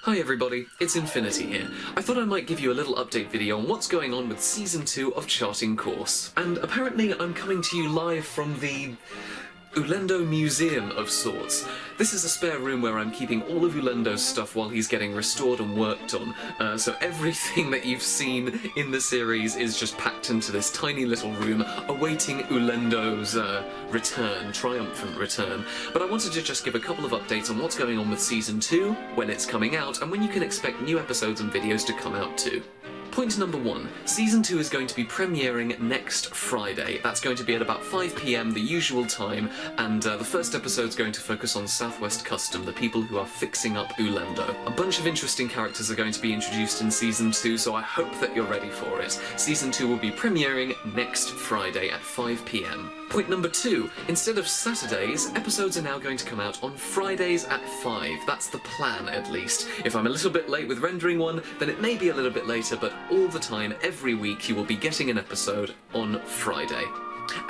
Hi everybody, it's Infinity here. I thought I might give you a little update video on what's going on with Season 2 of Charting Course. And apparently I'm coming to you live from the Ulendo Museum of sorts. This is a spare room where I'm keeping all of Ulendo's stuff while he's getting restored and worked on. So everything that you've seen in the series is just packed into this tiny little room, awaiting Ulendo's triumphant return. But I wanted to just give a couple of updates on what's going on with Season 2, when it's coming out, and when you can expect new episodes and videos to come out too. Point number 1. Season 2 is going to be premiering next Friday. That's going to be at about 5 PM, the usual time, and the first episode's going to focus on Southwest Custom, the people who are fixing up Ulendo. A bunch of interesting characters are going to be introduced in Season 2, so I hope that you're ready for it. Season 2 will be premiering next Friday at 5 PM. Point number 2. Instead of Saturdays, episodes are now going to come out on Fridays at 5. That's the plan, at least. If I'm a little bit late with rendering one, then it may be a little bit later, but all the time, every week, you will be getting an episode on Friday.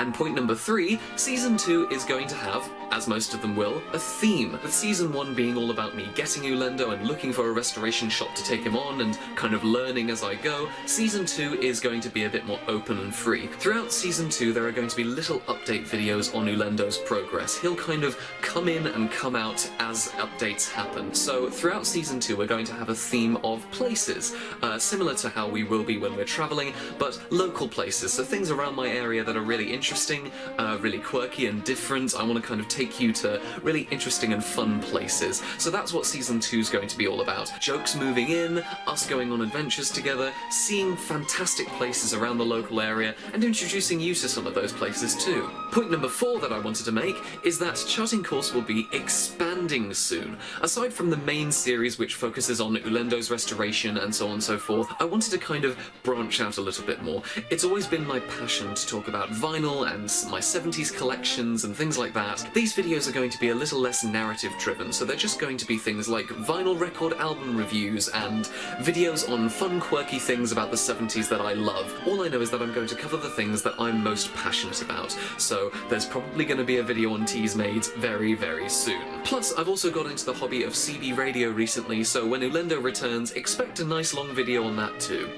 And point number 3, Season 2 is going to have, as most of them will, a theme, with Season 1 being all about me getting Ulendo and looking for a restoration shop to take him on and kind of learning as I go. Season 2 is going to be a bit more open and free. Throughout Season 2 there are going to be little update videos on Ulendo's progress. He'll kind of come in and come out as updates happen. So throughout Season 2 we're going to have a theme of places, similar to how we will be when we're travelling, but local places, so things around my area that are really interesting, really quirky and different. I want to kind of take you to really interesting and fun places. So that's what Season 2 is going to be all about. Jokes moving in, us going on adventures together, seeing fantastic places around the local area, and introducing you to some of those places too. Point number 4 that I wanted to make is that Charting Course will be expanding soon. Aside from the main series which focuses on Ulendo's restoration and so on and so forth, I wanted to kind of branch out a little bit more. It's always been my passion to talk about vinyl and my 70s collections and things like that. These videos are going to be a little less narrative driven, so they're just going to be things like vinyl record album reviews and videos on fun quirky things about the 70s that I love. All I know is that I'm going to cover the things that I'm most passionate about, so there's probably going to be a video on Teasmade very, very soon. Plus, I've also got into the hobby of CB radio recently, so when Ulendo returns, expect a nice long video on that too.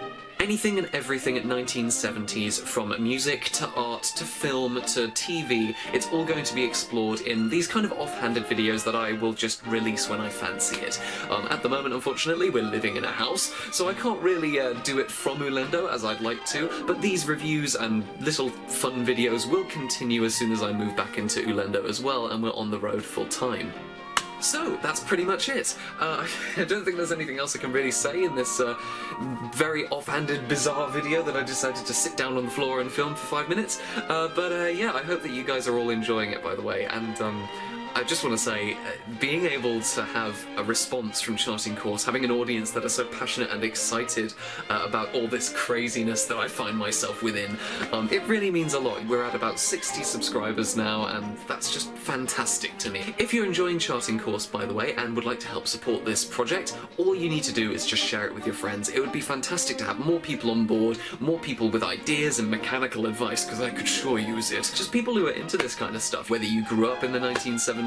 Anything and everything at 1970s, from music to art to film to TV, it's all going to be explored in these kind of offhanded videos that I will just release when I fancy it. At the moment, unfortunately, we're living in a house, so I can't really do it from Ulendo as I'd like to, but these reviews and little fun videos will continue as soon as I move back into Ulendo as well, and we're on the road full time. So, that's pretty much it. I don't think there's anything else I can really say in this very offhanded, bizarre video that I decided to sit down on the floor and film for 5 minutes. Yeah, I hope that you guys are all enjoying it, by the way, and I just want to say, being able to have a response from Charting Course, having an audience that are so passionate and excited about all this craziness that I find myself within, it really means a lot. We're at about 60 subscribers now, and that's just fantastic to me. If you're enjoying Charting Course, by the way, and would like to help support this project, all you need to do is just share it with your friends. It would be fantastic to have more people on board, more people with ideas and mechanical advice, because I could sure use it. Just people who are into this kind of stuff, whether you grew up in the 1970s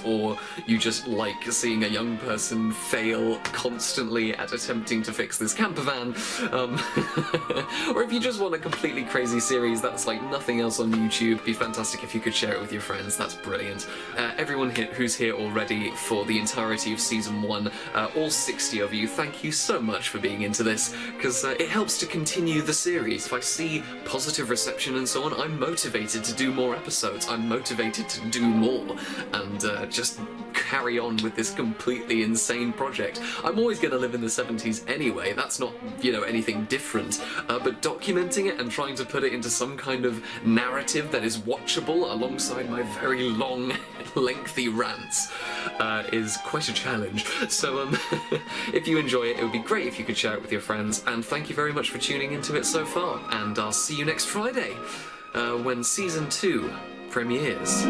or you just like seeing a young person fail constantly at attempting to fix this camper van, or if you just want a completely crazy series that's like nothing else on YouTube. It'd be fantastic if you could share it with your friends. That's brilliant. Everyone here who's here already for the entirety of Season 1, all 60 of you, thank you so much for being into this, because it helps to continue the series. If I see positive reception and so on, I'm motivated to do more episodes. I'm motivated to do more and just carry on with this completely insane project. I'm always going to live in the 70s anyway, that's not, you know, anything different, but documenting it and trying to put it into some kind of narrative that is watchable alongside my very long, lengthy rants is quite a challenge. So if you enjoy it, it would be great if you could share it with your friends, and thank you very much for tuning into it so far, and I'll see you next Friday when Season 2 premieres.